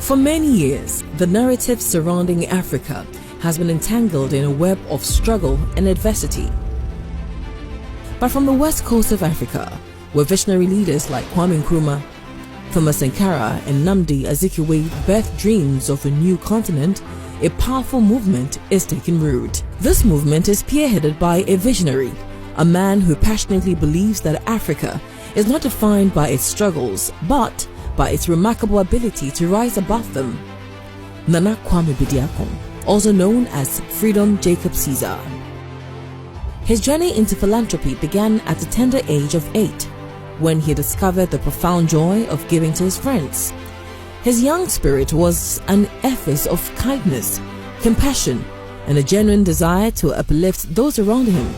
For many years, the narrative surrounding Africa has been entangled in a web of struggle and adversity. But from the west coast of Africa, where visionary leaders like Kwame Nkrumah, Thomas Sankara and Nnamdi Azikiwe birthed dreams of a new continent, a powerful movement is taking root. This movement is spearheaded by a visionary, a man who passionately believes that Africa is not defined by its struggles, but by its remarkable ability to rise above them. Nana Kwame Bediako, also known as Freedom Jacob Caesar. His journey into philanthropy began at the tender age of 8, when he discovered the profound joy of giving to his friends. His young spirit was an ethos of kindness, compassion, and a genuine desire to uplift those around him.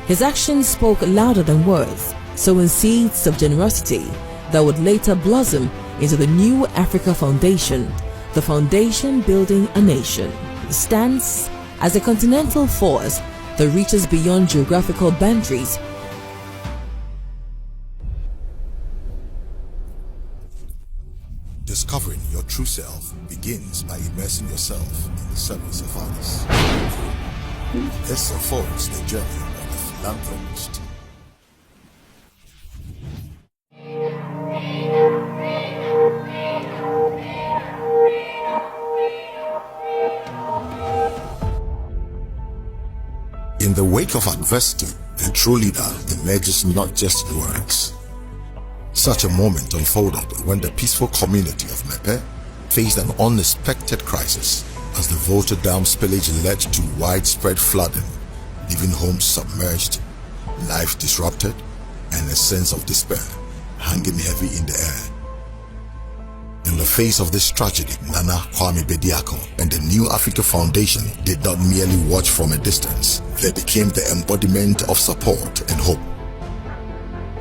His actions spoke louder than words, sowing seeds of generosity that would later blossom into the new Africa Foundation, the foundation building a nation. It stands as a continental force that reaches beyond geographical boundaries. Discovering your true self begins by immersing yourself in the service of others. This unfolds the journey of the philanthropist. In the wake of adversity, a true leader emerges not just in words. Such a moment unfolded when the peaceful community of Mepe faced an unexpected crisis as the Volta Dam spillage led to widespread flooding, leaving homes submerged, life disrupted, and a sense of despair hanging heavy in the air. In the face of this tragedy, Nana Kwame Bediako and the New Africa Foundation did not merely watch from a distance. They became the embodiment of support and hope.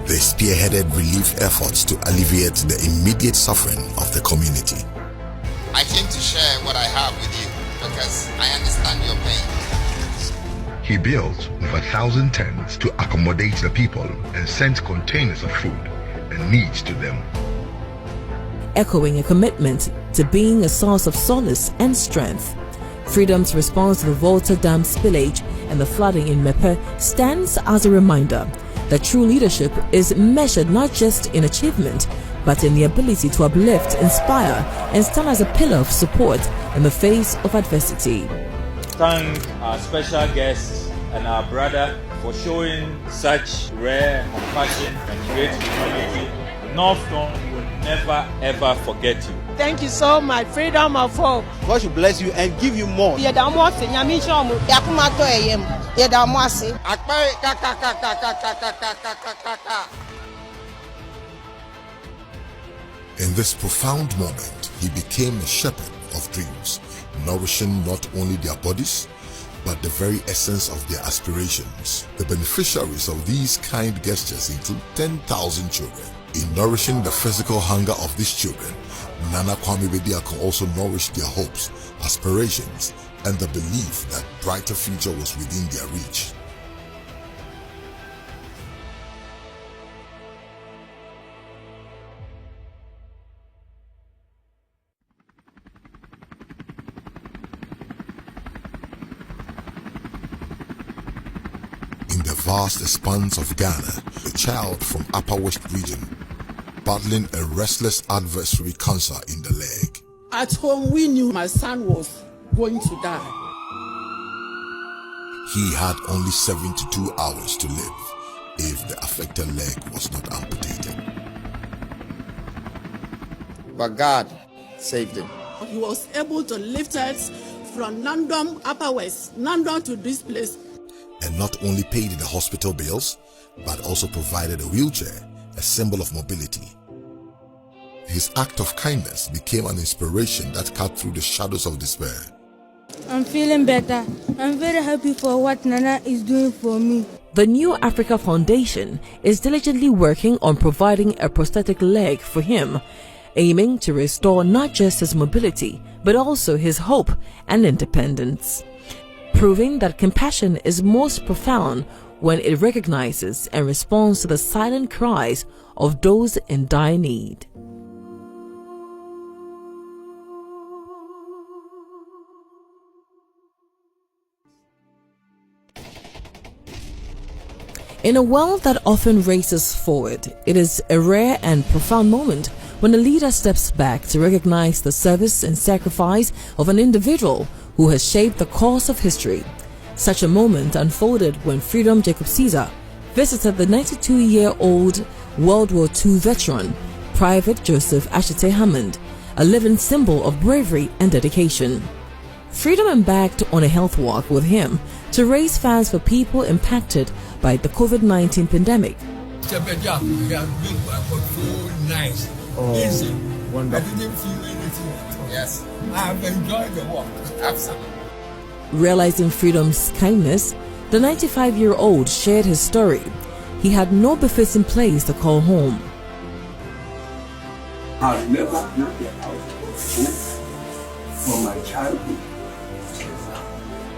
They spearheaded relief efforts to alleviate the immediate suffering of the community. I came to share what I have with you because I understand your pain. He built over 1,000 tents to accommodate the people and sent containers of food and needs to them. Echoing a commitment to being a source of solace and strength, Freedom's response to the Volta Dam spillage and the flooding in Mepe stands as a reminder that true leadership is measured not just in achievement, but in the ability to uplift, inspire, and stand as a pillar of support in the face of adversity. Thank our special guests and our brother for showing such rare compassion and great humility. Northton will never ever forget you. Thank you so much. Freedom of hope. God should bless you and give you more. In this profound moment, he became a shepherd of dreams, nourishing not only their bodies, but the very essence of their aspirations. The beneficiaries of these kind gestures include 10,000 children. In nourishing the physical hunger of these children, Nana Kwame Bediako also nourished their hopes, aspirations, and the belief that brighter future was within their reach. In the vast expanse of Ghana, a child from Upper West region, battling a restless adversary cancer in the leg. At home, we knew my son was going to die. He had only 72 hours to live if the affected leg was not amputated. But God saved him. He was able to lift us from Nandom, Upper West, Nandom to this place. And not only paid the hospital bills, but also provided a wheelchair, a symbol of mobility. His act of kindness became an inspiration that cut through the shadows of despair. I'm feeling better. I'm very happy for what Nana is doing for me. The New Africa Foundation is diligently working on providing a prosthetic leg for him, aiming to restore not just his mobility, but also his hope and independence, proving that compassion is most profound when it recognizes and responds to the silent cries of those in dire need. In a world that often races forward, it is a rare and profound moment when a leader steps back to recognize the service and sacrifice of an individual who has shaped the course of history. Such a moment unfolded when Freedom Jacob Caesar visited the 92-year-old World War II veteran, Private Joseph Ashite Hammond, a living symbol of bravery and dedication. Freedom embarked on a health walk with him to raise funds for people impacted by the COVID-19 pandemic. Mr. Bediako, he has been so nice, easy. Wonderful. I didn't feel anything at all. Yes. I have enjoyed the walk. Absolutely. Realizing Freedom's kindness, the 95-year-old shared his story. He had no befitting place to call home. I've never built a house of hope for my childhood.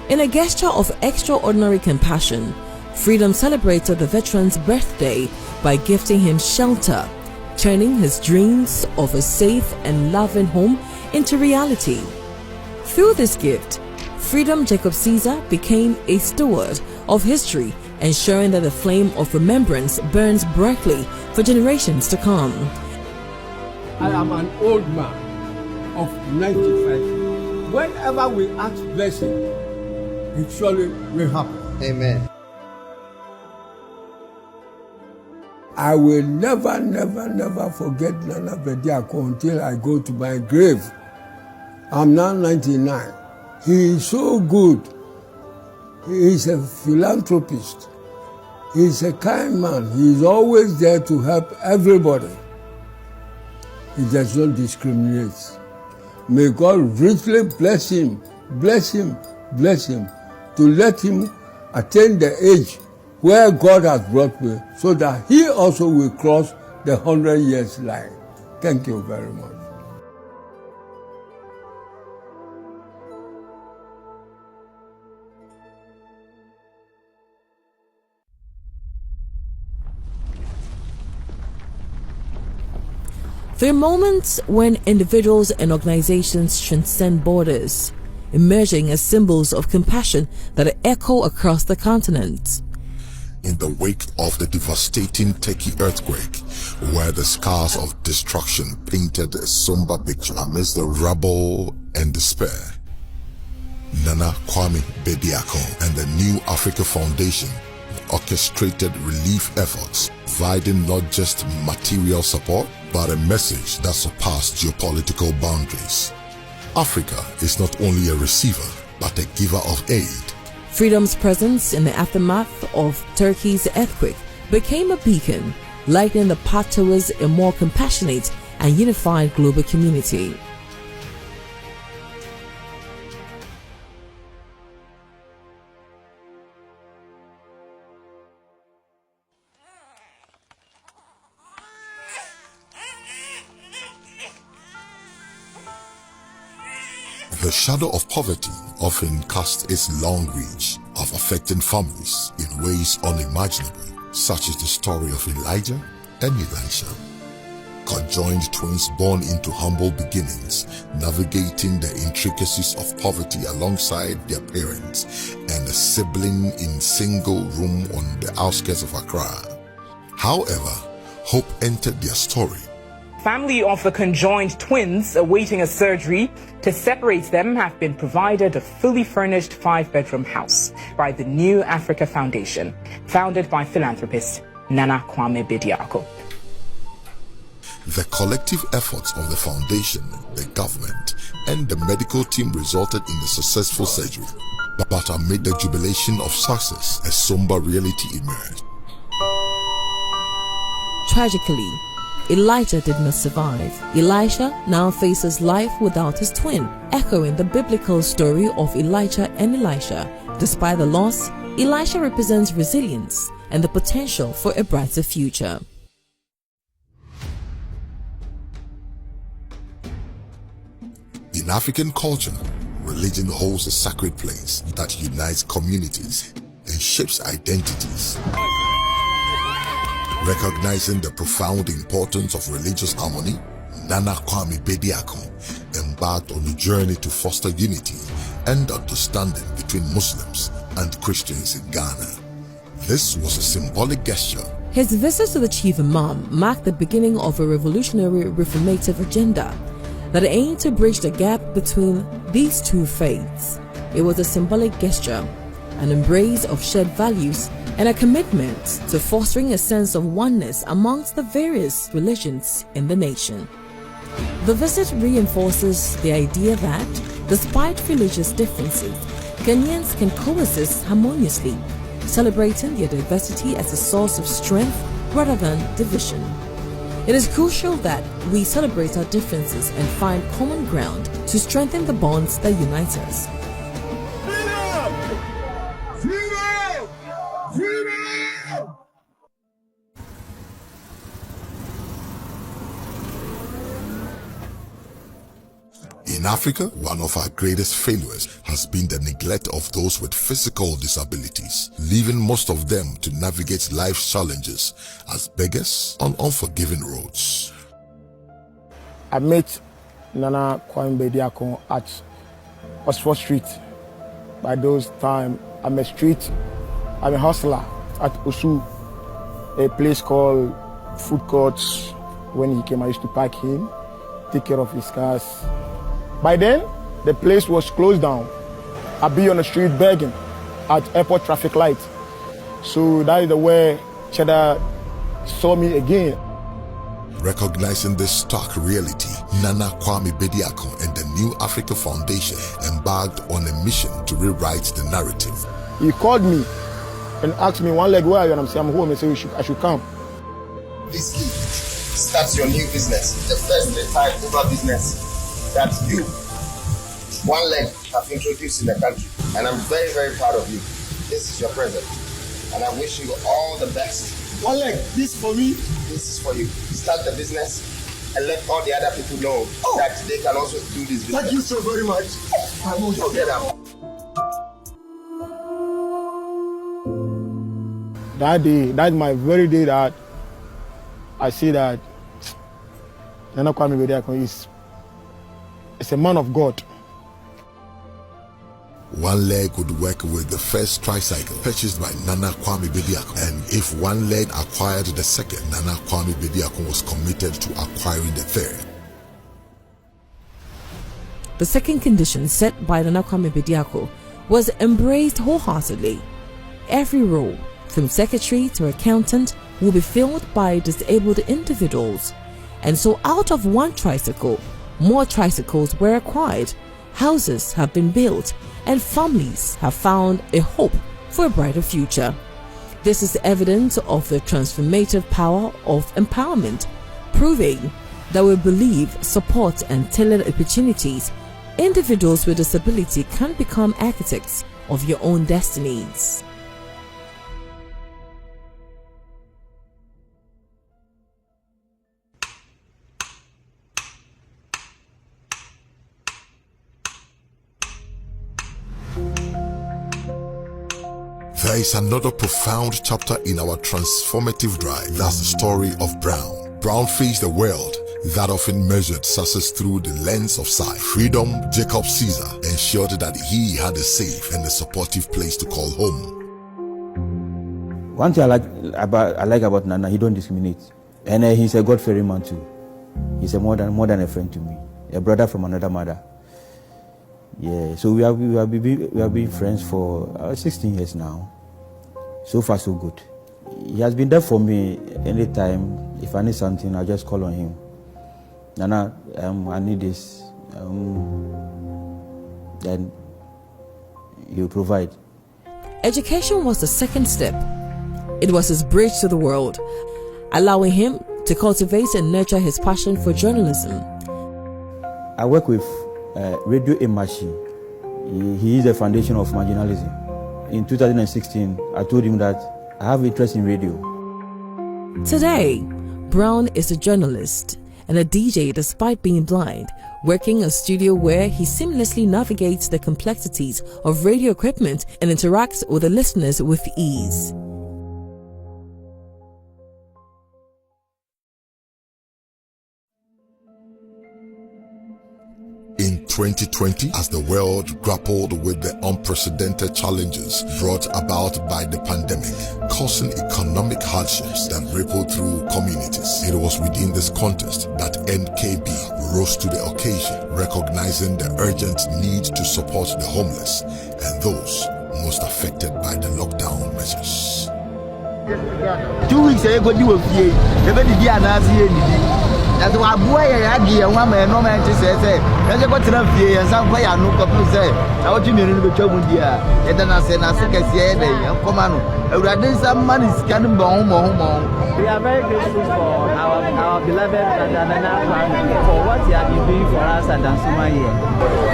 In a gesture of extraordinary compassion, Freedom celebrated the veteran's birthday by gifting him shelter, turning his dreams of a safe and loving home into reality. Through this gift, Freedom Jacob Caesar became a steward of history, ensuring that the flame of remembrance burns brightly for generations to come. I am an old man of 95. Whenever we ask blessing, it surely will happen. Amen. I will never forget Nana Bediako until I go to my grave. I'm now 99. He is so good. He is a philanthropist. He is a kind man. He is always there to help everybody. He does not discriminate. May God richly bless him, to let him attain the age where God has brought me, so that he also will cross the 100 years line. Thank you very much. There are moments when individuals and organizations transcend borders, emerging as symbols of compassion that echo across the continent. In the wake of the devastating Turkey earthquake, where the scars of destruction painted a somber picture amidst the rubble and despair, Nana Kwame Bediako and the New Africa Foundation orchestrated relief efforts, providing not just material support, but a message that surpassed geopolitical boundaries. Africa is not only a receiver, but a giver of aid. Freedom's presence in the aftermath of Turkey's earthquake became a beacon, lighting the path towards a more compassionate and unified global community. The shadow of poverty often casts its long reach of affecting families in ways unimaginable, such as the story of Elijah and Elisha. Conjoined twins born into humble beginnings, navigating the intricacies of poverty alongside their parents, and a sibling in single room on the outskirts of Accra. However, hope entered their story. Family of the conjoined twins awaiting a surgery to separate them have been provided a fully furnished 5-bedroom house by the New Africa Foundation, founded by philanthropist Nana Kwame Bediako. The collective efforts of the foundation, the government, and the medical team resulted in the successful surgery. But amid the jubilation of success, a somber reality emerged. Tragically, Elijah did not survive. Elisha now faces life without his twin, echoing the biblical story of Elijah and Elisha. Despite the loss, Elisha represents resilience and the potential for a brighter future. In African culture, religion holds a sacred place that unites communities and shapes identities. Recognizing the profound importance of religious harmony, Nana Kwame Bediako embarked on a journey to foster unity and understanding between Muslims and Christians in Ghana. This was a symbolic gesture. His visit to the chief imam marked the beginning of a revolutionary reformative agenda that aimed to bridge the gap between these two faiths. It was a symbolic gesture, an embrace of shared values, and a commitment to fostering a sense of oneness amongst the various religions in the nation. The visit reinforces the idea that, despite religious differences, Ghanaians can coexist harmoniously, celebrating their diversity as a source of strength rather than division. It is crucial that we celebrate our differences and find common ground to strengthen the bonds that unite us. In Africa, one of our greatest failures has been the neglect of those with physical disabilities, leaving most of them to navigate life's challenges as beggars on unforgiving roads. I met Nana Kwame Bediako at Oxford Street. By those time, I'm a hustler at Osu, a place called Food Courts. When he came, I used to pack him, take care of his cars. By then, the place was closed down. I'd be on the street begging at airport traffic light. So that is the way Cheddar saw me again. Recognizing this stark reality, Nana Kwame Bediako and the New Africa Foundation embarked on a mission to rewrite the narrative. He called me and asked me, one leg, where are you? And I'm saying, I'm home. He said, I should come. This kid starts your new business, the first retired Uber business that you, one leg, have introduced in the country. And I'm very, very proud of you. This is your present. And I wish you all the best. One leg, this for me. This is for you. Start the business and let all the other people know that they can also do this business. Thank you so very much. I won't forget that. That day, that's my very day that I see that Nana Kwame Bediako is a man of God. One leg would work with the first tricycle purchased by Nana Kwame Bediako, and if one leg acquired the second, Nana Kwame Bediako was committed to acquiring the third. The second condition set by Nana Kwame Bediako was embraced wholeheartedly. Every role, from secretary to accountant, will be filled by disabled individuals. And so out of one tricycle, more tricycles were acquired, houses have been built, and families have found a hope for a brighter future. This is evidence of the transformative power of empowerment, proving that we believe, support, and tailored opportunities, individuals with disability can become architects of your own destinies. There is another profound chapter in our transformative drive. That's the story of Brown. Brown faced the world that often measured success through the lens of sight. Freedom, Jacob Caesar ensured that he had a safe and a supportive place to call home. One thing I like about Nana, he don't discriminate. And he's a God-fearing man too. He's more than a friend to me. A brother from another mother. Yeah, so we have been friends for 16 years now. So far, so good. He has been there for me anytime. If I need something, I just call on him. Nana, I need this. Then he'll provide. Education was the second step. It was his bridge to the world, allowing him to cultivate and nurture his passion for journalism. I work with Radio Imashi. He is the foundation of marginalism. In 2016, I told him that I have interest in radio. Today, Brown is a journalist and a DJ despite being blind, working a studio where he seamlessly navigates the complexities of radio equipment and interacts with the listeners with ease. In 2020, as the world grappled with the unprecedented challenges brought about by the pandemic, causing economic hardships that rippled through communities. It was within this context that NKB rose to the occasion, recognizing the urgent need to support the homeless and those most affected by the lockdown measures. 2 weeks ago, you were here. Everybody that's why boy I give one man no man to say that's what enough here and some way I know couple say I want you to be trouble dear and then I say I think I say come on rather some money is coming home. We are very grateful for our beloved Nana family for what you have been doing for us at Dansuma here.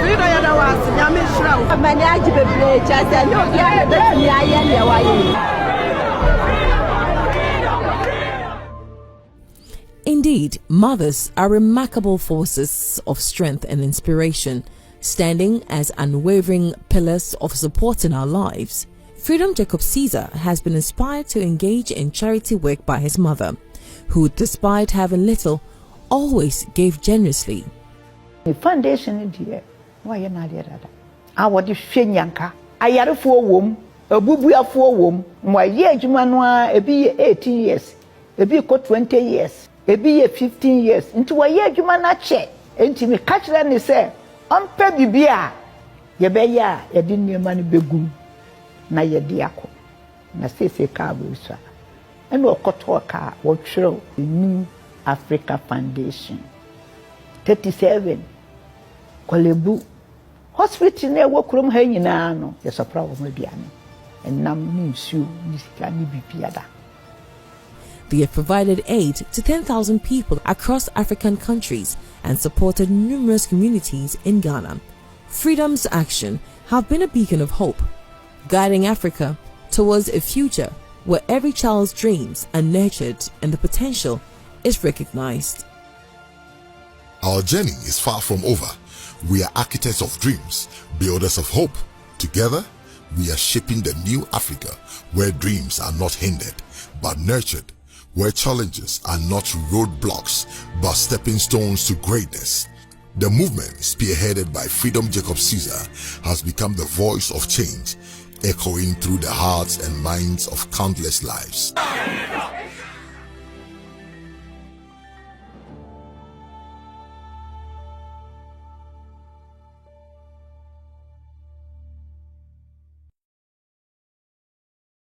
We don't know what Yami Shroud manage to play just and you Indeed, mothers are remarkable forces of strength and inspiration, standing as unwavering pillars of support in our lives. Freedom Jacob Caesar has been inspired to engage in charity work by his mother, who, despite having little, always gave generously. The foundation is here. Why are you not here? I want to Shenyanka. I had a 4 womb, a bubua 4 womb. My year, Jumanwa, a be 18 years, a be 20 years. A be 15 years into a year you man check and me catch them say on pebibia ye be ya ye din ne man begum na ye diako na say car we so and we koto car we throw the New Africa Foundation 37 Kolebu hospital na wo krom ha nyina no ye sopra wo maduane enam ni nsu ni sika ni bibiada. They have provided aid to 10,000 people across African countries and supported numerous communities in Ghana. Freedom's action have been a beacon of hope, guiding Africa towards a future where every child's dreams are nurtured and the potential is recognized. Our journey is far from over. We are architects of dreams, builders of hope. Together, we are shaping the new Africa where dreams are not hindered but nurtured, where challenges are not roadblocks but stepping stones to greatness. The movement, spearheaded by Freedom Jacob Caesar, has become the voice of change, echoing through the hearts and minds of countless lives.